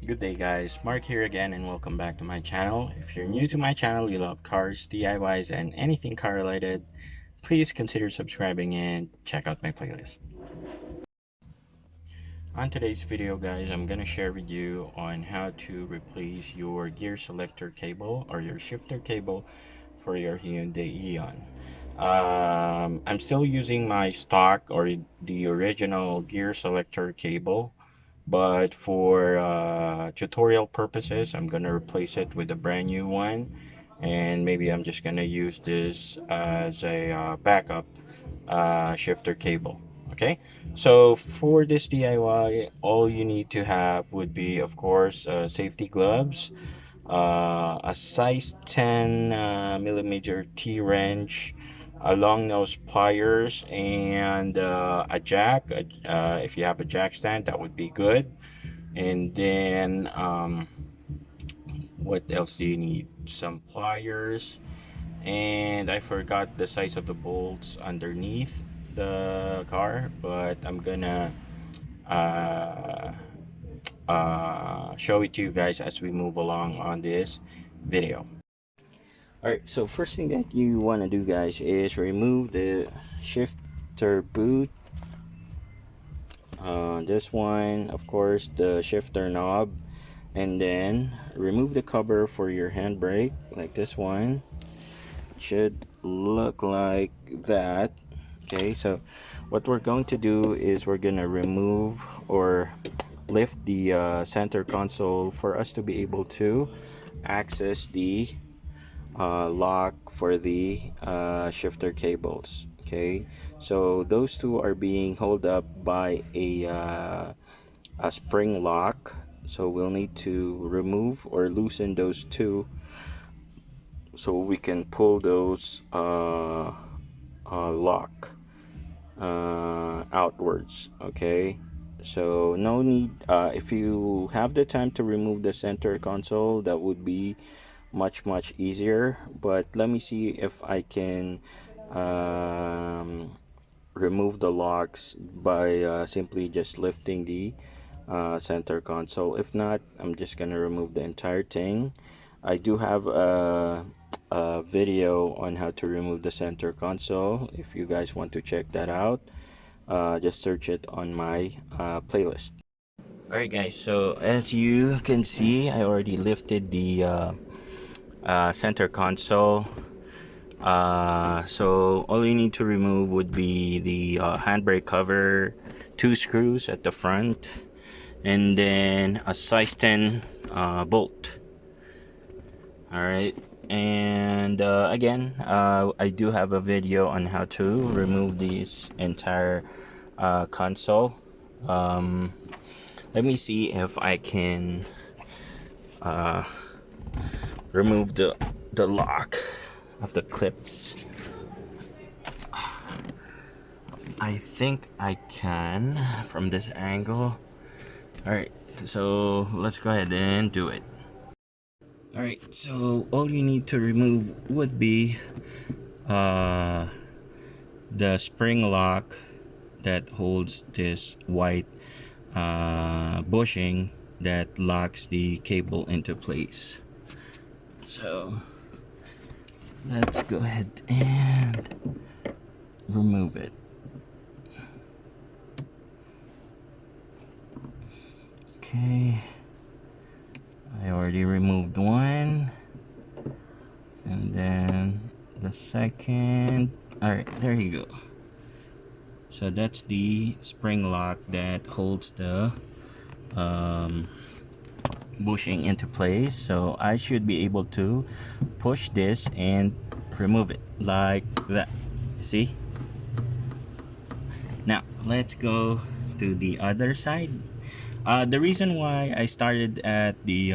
Good day guys, Mark here again and welcome back to my channel. If you're new to my channel, you love cars, DIYs, and anything car related, please consider subscribing and check out my playlist. On today's video guys, I'm gonna share with you on how to replace your gear selector cable or your shifter cable for your Hyundai Eon. I'm still using my stock or the original gear selector cable, but for tutorial purposes I'm gonna replace it with a brand new one, and maybe I'm just gonna use this as a backup shifter cable. Okay, so for this DIY, all you need to have would be, of course, safety gloves, a size 10 millimeter T-wrench, a long nose pliers, and a jack. If you have a jack stand, that would be good. And then what else do you need? Some pliers, and I forgot the size of the bolts underneath the car, but I'm gonna uh, show it to you guys as we move along on this video. Alright, so first thing that you want to do guys is remove the shifter boot. This one, of course, the shifter knob, and then remove the cover for your handbrake like this one. It should look like that. Okay, so what we're going to do is we're gonna remove or lift the center console for us to be able to access the lock for the shifter cables. Okay, so those two are being held up by a spring lock, so we'll need to remove or loosen those two so we can pull those lock outwards. Okay, so no need, if you have the time to remove the center console, that would be much easier, but let me see if I can remove the locks by simply just lifting the center console. If not, I'm just gonna remove the entire thing. I do have a video on how to remove the center console. If you guys want to check that out, just search it on my playlist. Alright guys, so as you can see, I already lifted the center console. So all you need to remove would be the handbrake cover, two screws at the front, and then a size 10 bolt. Alright, and again, I do have a video on how to remove this entire console. Let me see if I can remove the lock of the clips. I think I can from this angle. Alright, so let's go ahead and do it. Alright, so all you need to remove would be the spring lock that holds this white bushing that locks the cable into place. So let's go ahead and remove it. Okay, I already removed one, and then the second. Alright, there you go. So that's the spring lock that holds the bushing into place. So I should be able to push this and remove it like that. See? Now let's go to the other side. The reason why I started at the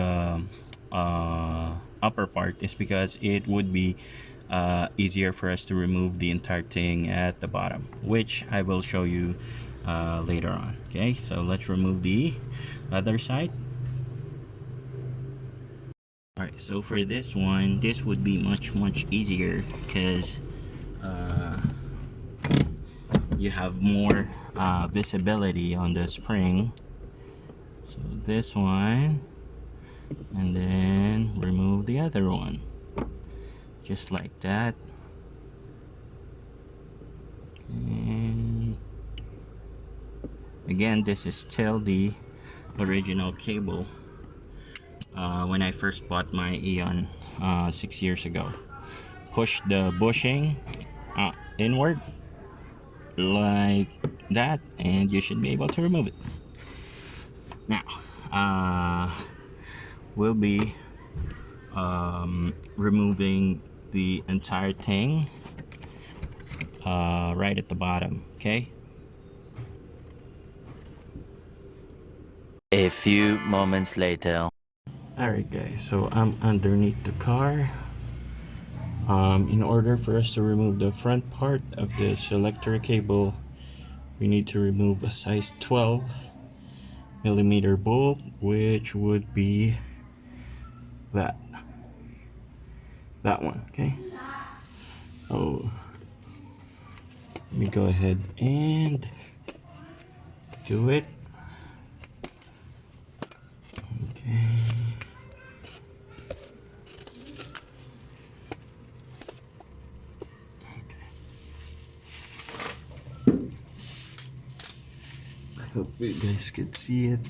upper part is because it would be easier for us to remove the entire thing at the bottom, which I will show you later on. Okay, so let's remove the other side. Alright, so for this one, this would be much easier because you have more visibility on the spring. So this one, and then remove the other one just like that. And again, this is still the original cable when I first bought my Eon 6 years ago. Push the bushing inward like that, and you should be able to remove it. Now we'll be removing the entire thing right at the bottom. Okay, A few moments later. alright guys, so I'm underneath the car. In order for us to remove the front part of the selector cable, we need to remove a size 12 millimeter bolt, which would be that one. Okay, so let me go ahead and do it. Okay, I hope you guys can see it.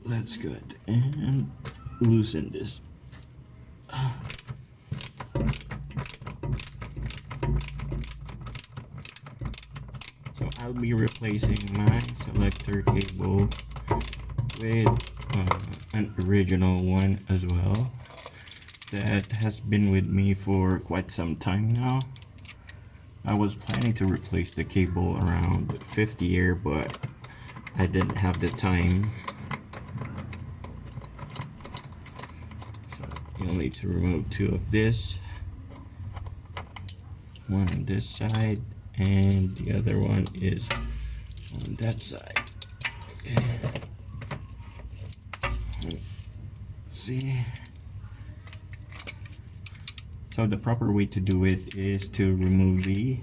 That's good. And loosen this. So I'll be replacing my selector cable with an original one as well that has been with me for quite some time now. I was planning to replace the cable around 5th year, but I didn't have the time. So you'll need to remove 2 of this, one on this side and the other one is on that side. Okay. See, so the proper way to do it is to remove the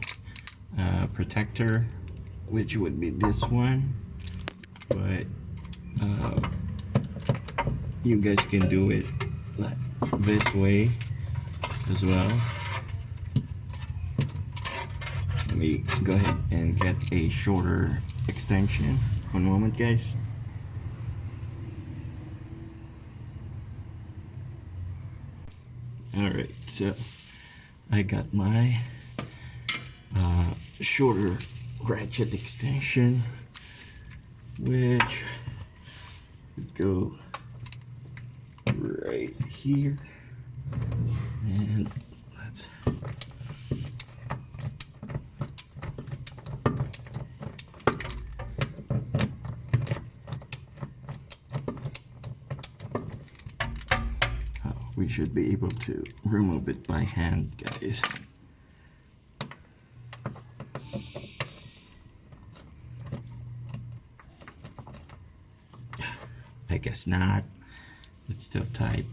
protector, which would be this one, but you guys can do it like this way as well. Let me go ahead and get a shorter extension. One moment guys. Alright, so I got my shorter ratchet extension, which would go right here, and let's we should be able to remove it by hand, guys. I guess not. It's still tight.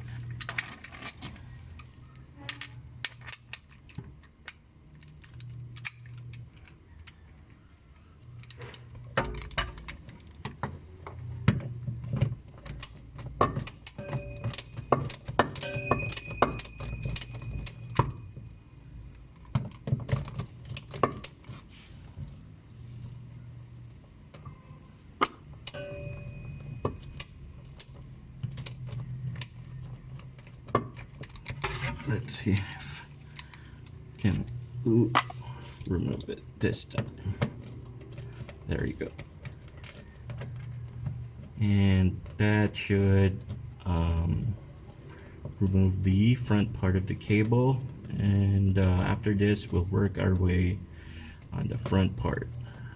Let's see if I can remove it this time. There you go. And that should remove the front part of the cable, and after this we'll work our way on the front part.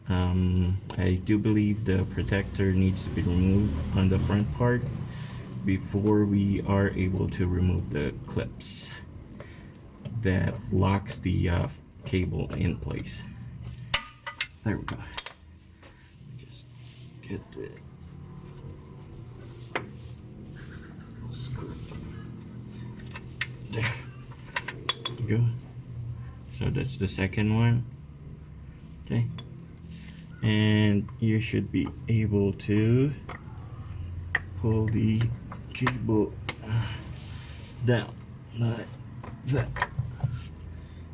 I do believe the protector needs to be removed on the front part before we are able to remove the clips that locks the cable in place. There we go. Just get the go. So that's the second one. Okay, and you should be able to pull the cable down like that.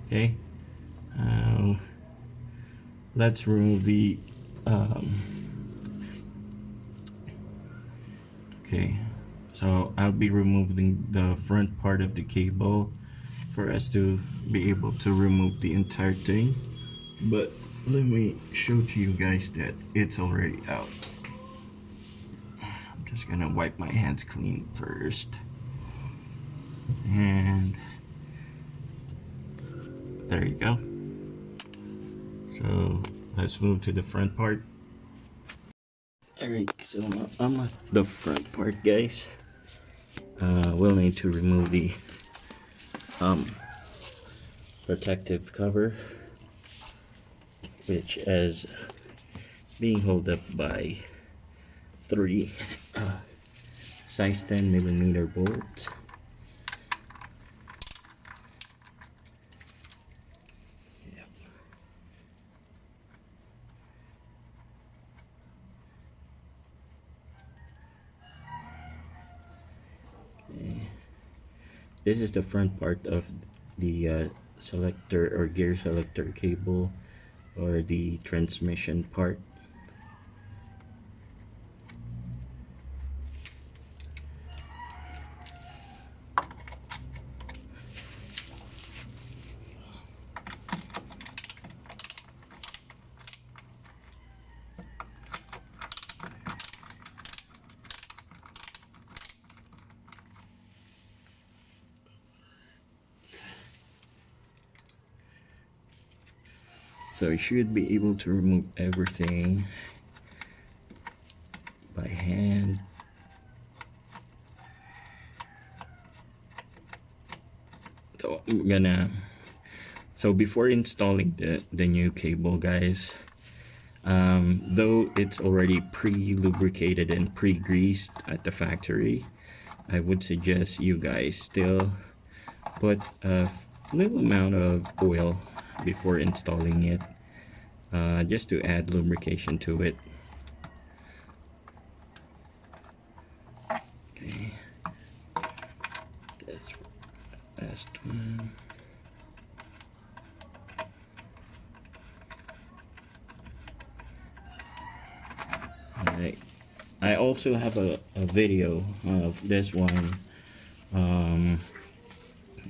Okay, let's remove the okay, so I'll be removing the front part of the cable for us to be able to remove the entire thing, but let me show to you guys that it's already out. I'm just gonna wipe my hands clean first, and there you go. So let's move to the front part. Alright, so I'm at the front part, guys. We'll need to remove the protective cover, which is being held up by three size 10mm bolts. Yep. Okay. This is the front part of the selector or gear selector cable, or the transmission part. So you should be able to remove everything by hand. So I'm gonna, so before installing the new cable, guys, though it's already pre-lubricated and pre-greased at the factory, I would suggest you guys still put a little amount of oil before installing it, just to add lubrication to it. Okay, that's the last one. Alright, I also have a video of this one on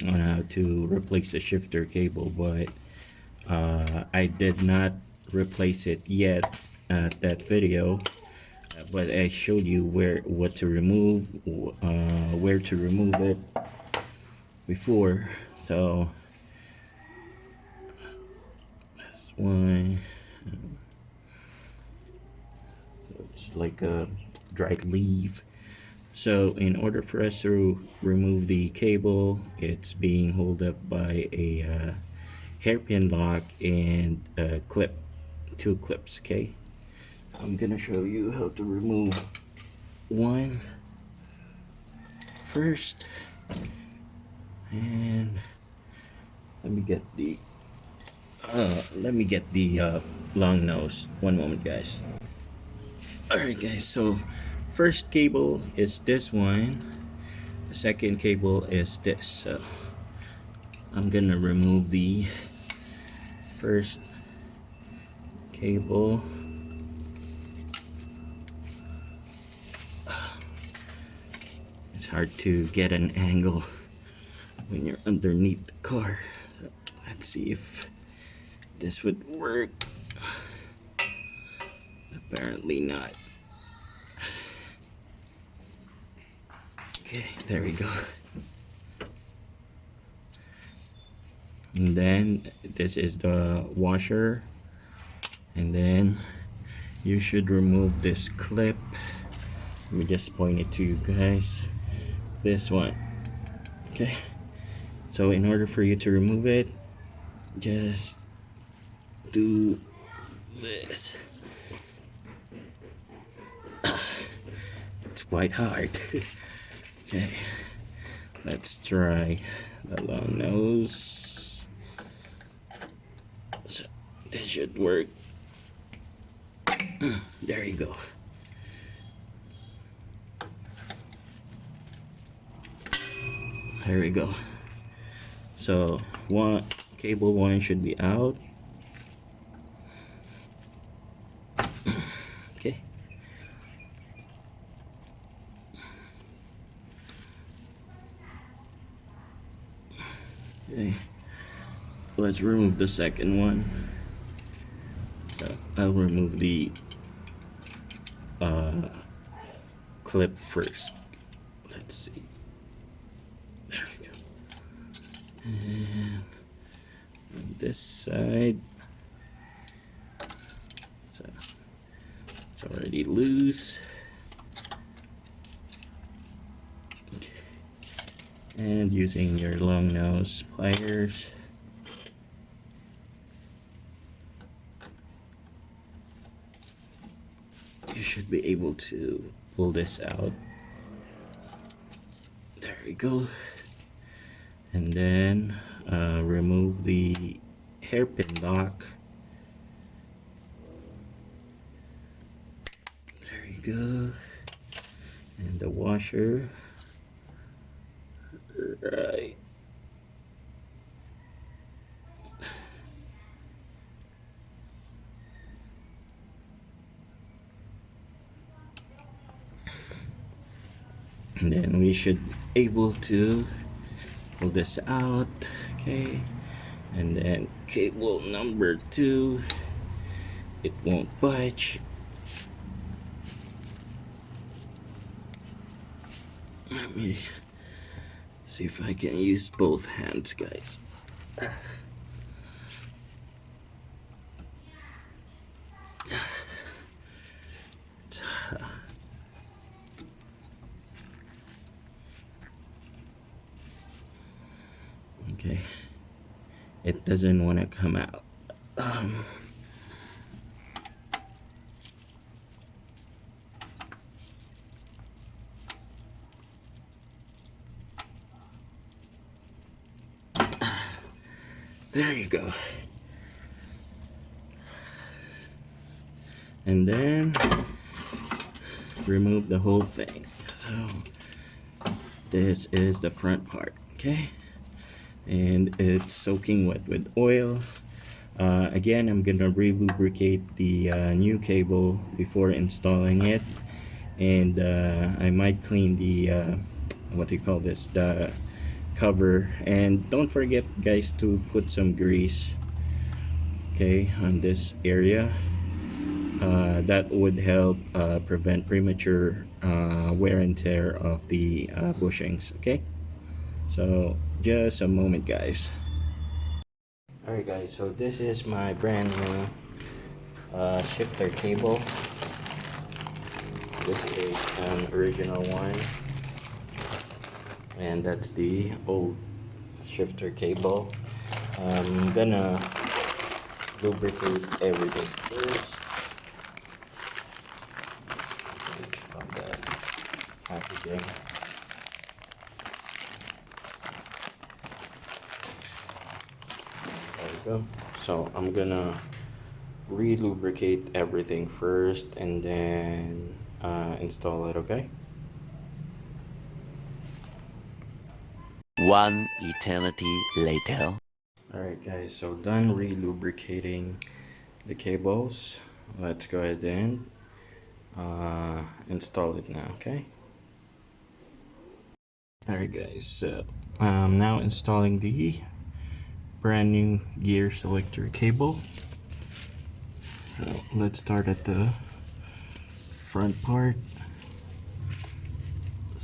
how to replace the shifter cable, but I did not replace it yet at that video, but I showed you what to remove, where to remove it before. So this one, it's like a dried leaf. So in order for us to remove the cable, it's being held up by a hairpin lock and a clip, two clips. Okay, I'm gonna show you how to remove one first, and let me get the long nose. One moment, guys. Alright, guys, so first cable is this one, the second cable is this. So I'm gonna remove the first cable. It's hard to get an angle when you're underneath the car. So let's see if this would work. Apparently not. Okay, there we go. And then this is the washer, and then you should remove this clip. Let me just point it to you guys. This one. Okay, so in order for you to remove it, just do this. It's quite hard. Okay, let's try the long nose. should work. There you go. There we go. So cable one should be out. Okay. Okay. Let's remove the second one. I'll remove the clip first. Let's see. There we go. And on this side, so it's already loose. Okay. And using your long nose pliers, you should be able to pull this out. There we go. And then remove the hairpin lock. There you go. And the washer. Right. And then we should be able to pull this out. Okay. And then cable number 2. It won't budge. Let me see if I can use both hands, guys. Okay, it doesn't want to come out. There you go. And then remove the whole thing. So this is the front part, okay? And it's soaking wet with oil. Again, I'm gonna re-lubricate the new cable before installing it, and I might clean the what do you call this, the cover. And don't forget, guys, to put some grease, okay, on this area. That would help prevent premature wear and tear of the bushings. Okay, so just a moment, guys. Alright, guys, so this is my brand new shifter cable. This is an original one, and that's the old shifter cable. I'm gonna lubricate everything first. From the packaging. There we go. So I'm gonna re-lubricate everything first and then install it, okay? One eternity later. Alright, guys, so done re-lubricating the cables. Let's go ahead and install it now, okay? Alright, guys, so I'm now installing the brand new gear selector cable. So let's start at the front part.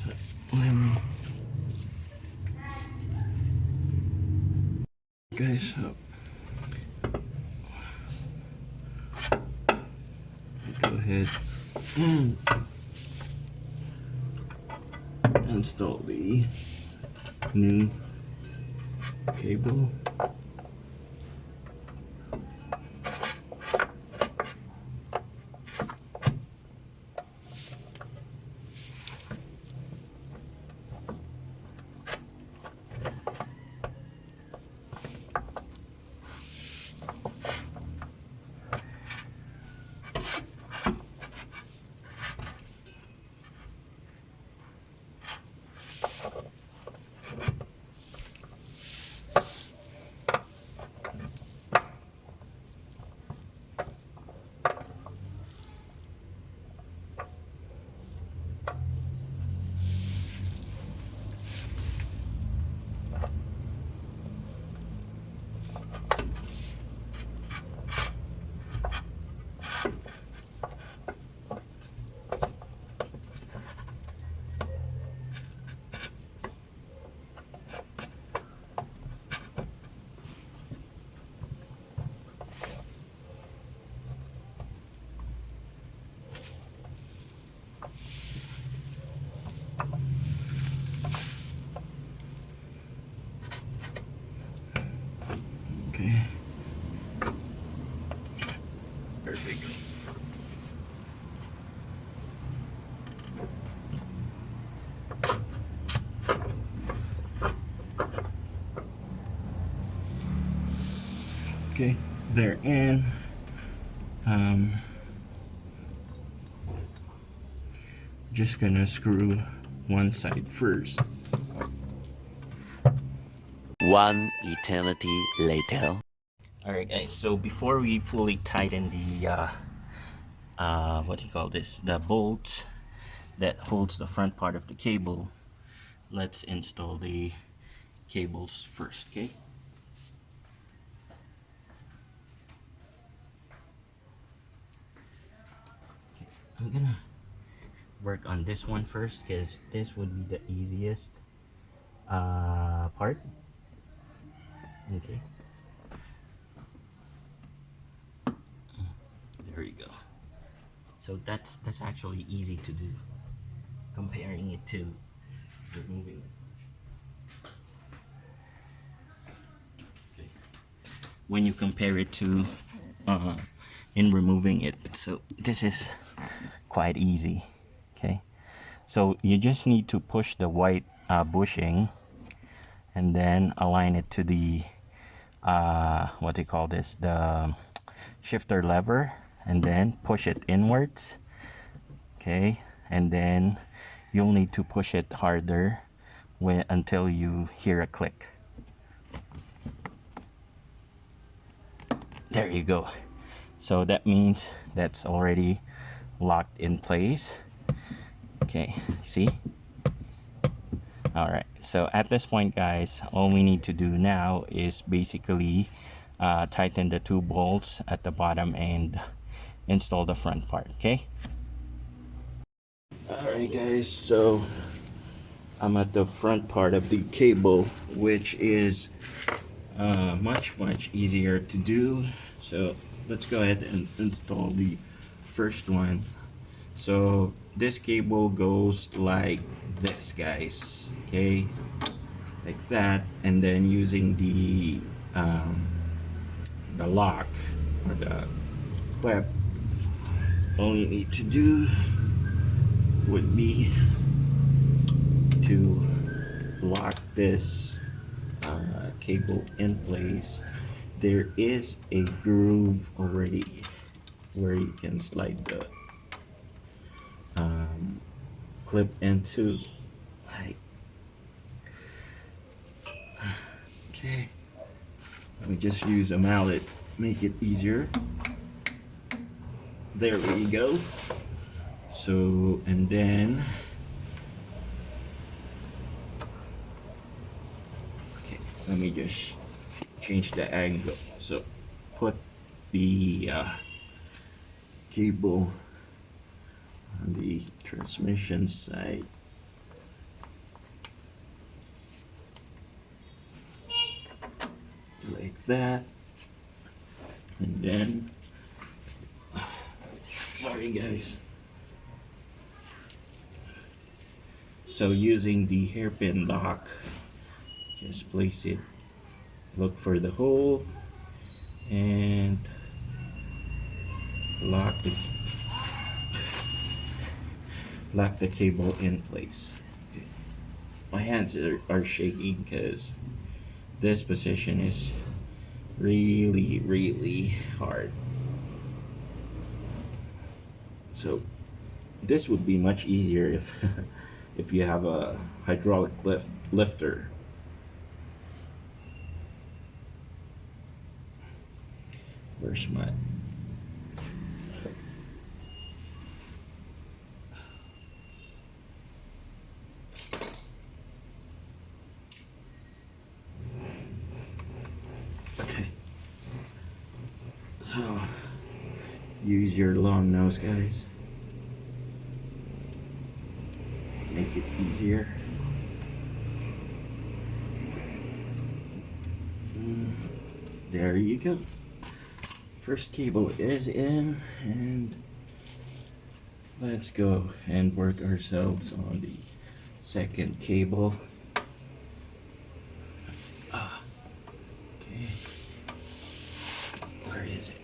So let me, guys, so go ahead and install the new cable. Okay, they're in. Um, just gonna screw one side first. One eternity later. Alright guys, so before we fully tighten the what do you call this, the bolt that holds the front part of the cable, let's install the cables first. Okay, I'm gonna work on this one first because this would be the easiest part. Okay, there you go. So that's actually easy to do, comparing it to removing it. Okay, when you compare it to uh, in removing it, so this is quite easy. Okay, so you just need to push the white bushing and then align it to the what do you call this, the shifter lever, and then push it inwards. Okay, and then you'll need to push it harder until you hear a click. There you go. So that means that's already locked in place. Okay, see? All right, so at this point guys, all we need to do now is basically tighten the two bolts at the bottom and install the front part. Okay, all right guys, so I'm at the front part of the cable, which is much easier to do. So let's go ahead and install the first one. So this cable goes like this guys, okay, like that, and then using the lock or the clip, all you need to do would be to lock this cable in place. There is a groove already where you can slide the clip into, like, okay, let me just use a mallet, make it easier. There we go. So, and then okay, let me just change the angle. So put the cable on the transmission side, like that, and then sorry guys, so using the hairpin lock, just place it, look for the hole, and lock the cable in place. Okay. My hands are shaking because this position is really hard. So this would be much easier if if you have a hydraulic lifter. Where's my okay, so use your long nose guys, make it easier. There you go. First cable is in, and let's go and work ourselves on the second cable. Okay, where is it?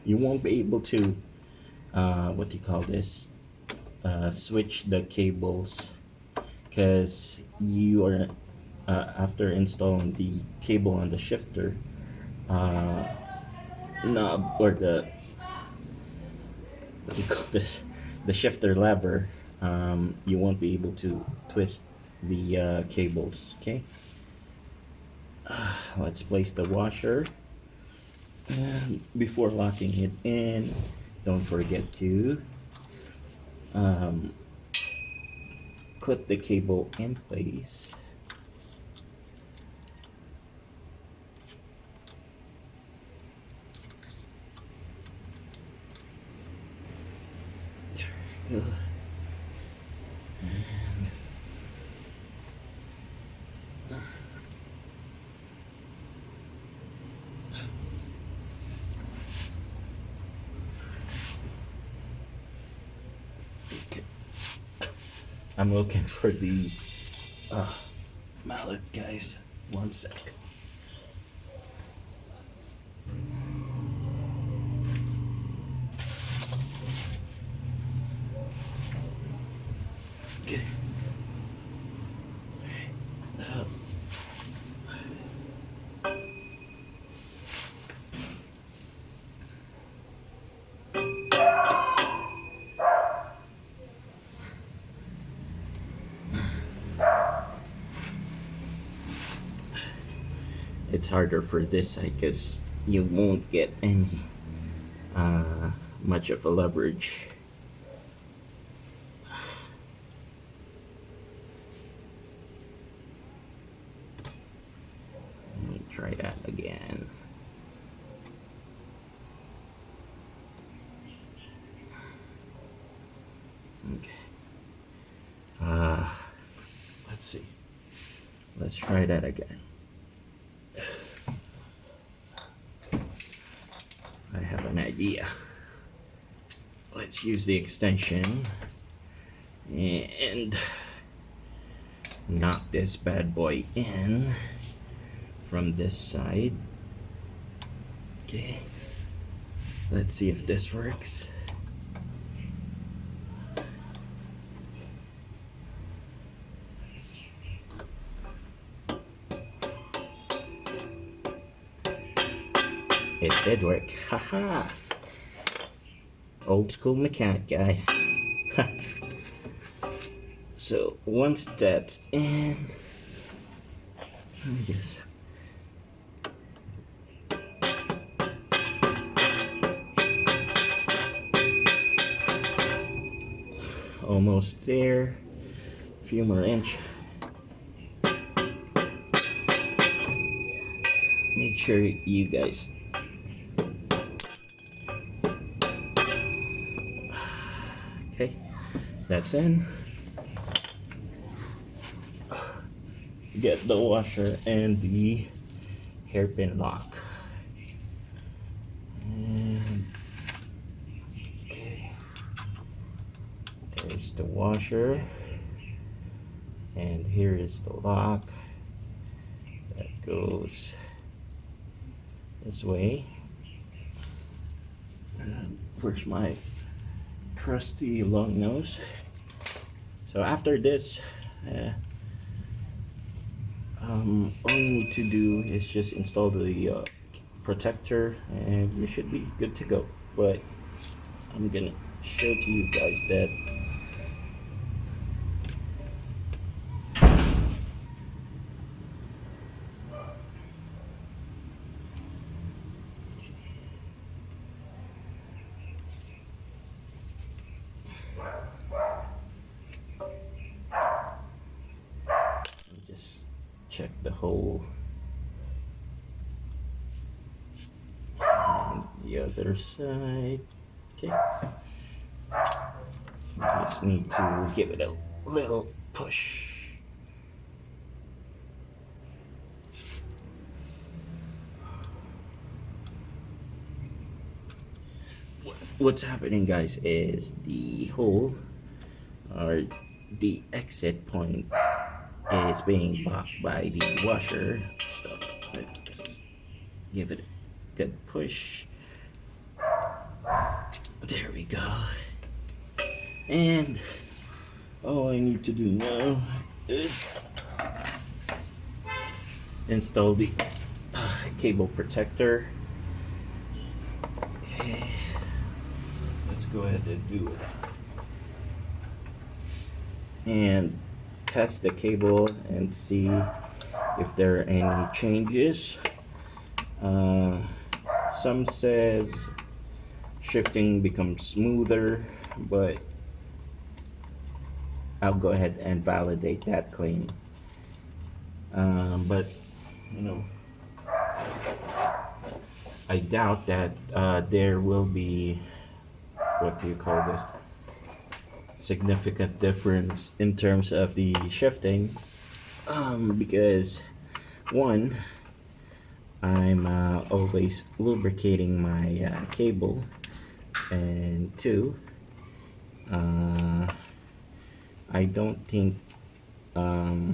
You won't be able to what do you call this, switch the cables because you are after installing the cable on the shifter uh, knob, or the, what do you call this, the shifter lever, you won't be able to twist the cables. Okay, let's place the washer, and before locking it in, don't forget to um, clip the cable in place. There we go. Okay. I'm looking for the mallet, guys. One sec. Okay. It's harder for this side because you won't get any much of a leverage. Let me try that again. Okay. Let's see. Let's try that again. I have an idea. Let's use the extension and knock this bad boy in from this side. Okay. Let's see if this works. It did work. Haha. Old school mechanic, guys. So once that's in, let me just almost there. A few more inch. Make sure you guys okay, that's in. Get the washer and the hairpin lock. And okay, there's the washer, and here is the lock that goes this way. And where's my trusty long nose? So after this, all you need to do is just install the protector, and you should be good to go. But I'm gonna show to you guys that just check the hole, and the other side. Okay, you just need to give it a little push. What's happening, guys, is the hole, or the exit point, is being blocked by the washer. So let's just give it a good push. There we go. And all I need to do now is install the cable protector. Okay, let's go ahead and do it and test the cable and see if there are any changes. Some says shifting becomes smoother, but I'll go ahead and validate that claim. But you know, I doubt that there will be, what do you call this, significant difference in terms of the shifting, because one, I'm always lubricating my cable, and two, I don't think that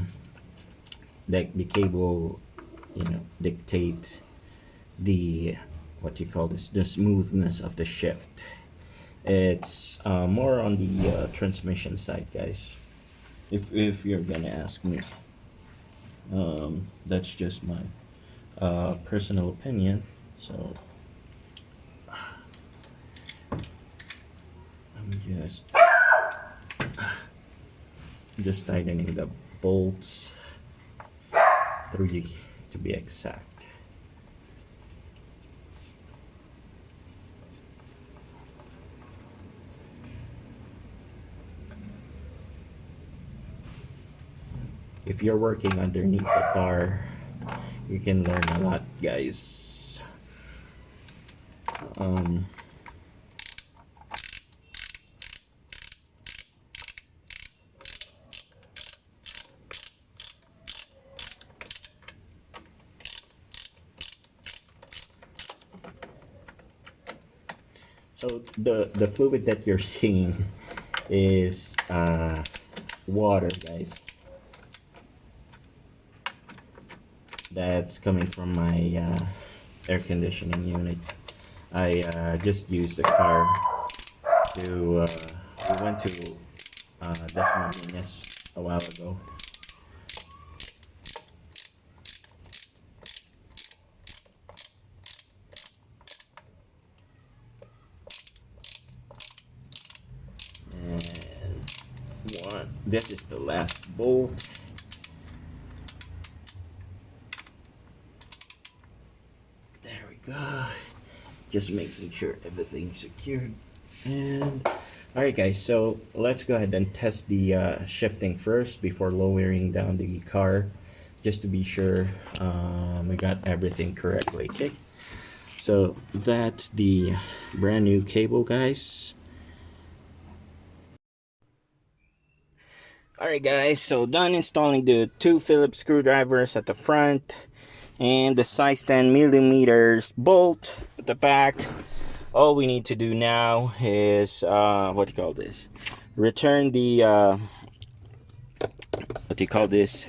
the cable, dictates the, what you call this, the smoothness of the shift. It's more on the transmission side, guys. If you're gonna ask me, that's just my personal opinion. So I'm just tightening the bolts, 3 to be exact. If you're working underneath the car, you can learn a lot, guys. So the fluid that you're seeing is water, guys. That's coming from my air conditioning unit. I just used the car to we went to Dasmariñas a while ago. And this is the last bolt. There we go. Just making sure everything's secured. And alright guys, so let's go ahead and test the shifting first before lowering down the car, just to be sure we got everything correctly. Okay, so that's the brand new cable, guys. Alright guys, so done installing the 2 Phillips screwdrivers at the front and the size 10 millimeters bolt at the back. All we need to do now is what do you call this, return the what do you call this,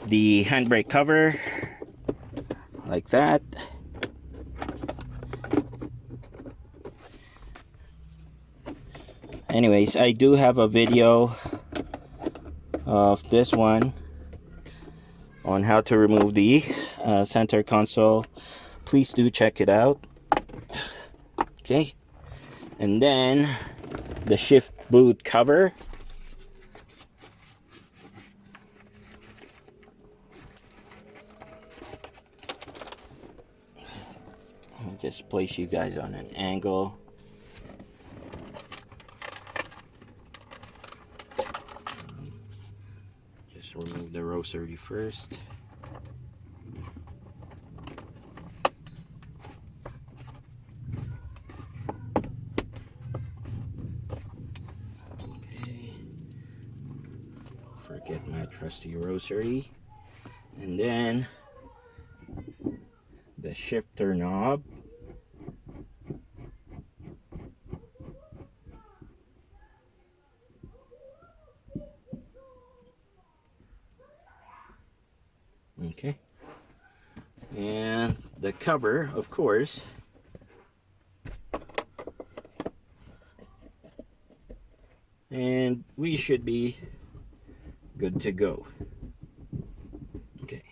the handbrake cover, like that. Anyways, I do have a video of this one on how to remove the center console. Please do check it out. Okay, and then the shift boot cover. Let me just place you guys on an angle. Just remove the rosary first. Forget my trusty rosary. And then the shifter knob. Okay, and the cover, of course. And we should be good to go. Okay,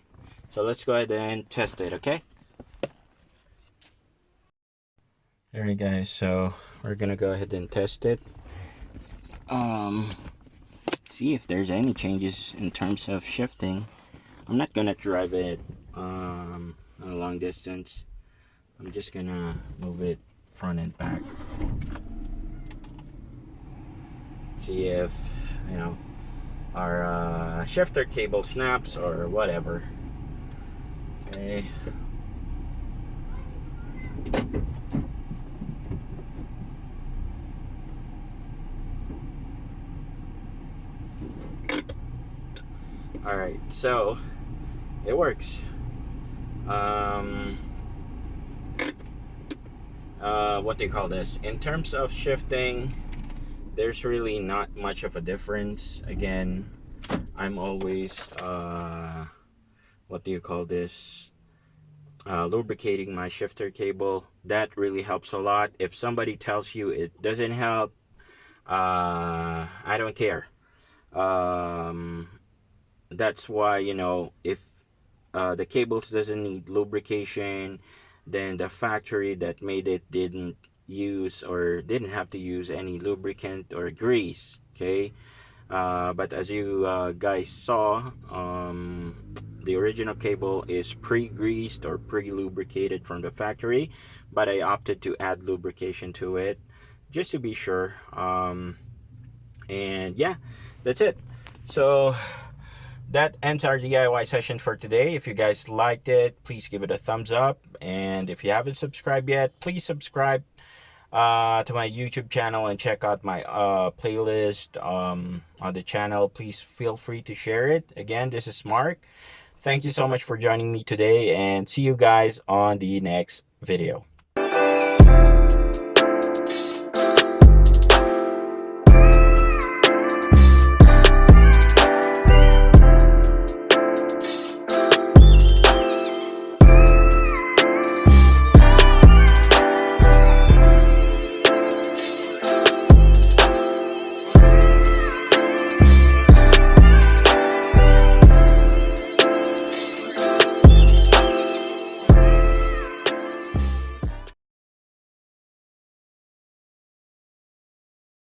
so let's go ahead and test it. Okay. All right, guys. So we're gonna go ahead and test it. Um, see if there's any changes in terms of shifting. I'm not gonna drive it a long distance. I'm just gonna move it front and back. See if you know our shifter cable snaps or whatever. Okay. All right, so it works. Um, what do you call this? In terms of shifting, there's really not much of a difference. Again, I'm always what do you call this? Lubricating my shifter cable. That really helps a lot. If somebody tells you it doesn't help, I don't care. Um, that's why, if the cables doesn't need lubrication, then the factory that made it didn't use or didn't have to use any lubricant or grease. Okay. But as you guys saw, the original cable is pre-greased or pre-lubricated from the factory, but I opted to add lubrication to it just to be sure. And yeah, that's it. So that ends our DIY session for today. If you guys liked it, please give it a thumbs up. And if you haven't subscribed yet, please subscribe to my YouTube channel and check out my playlist on the channel. Please feel free to share it. Again, this is Mark. Thank you so much for joining me today, and see you guys on the next video.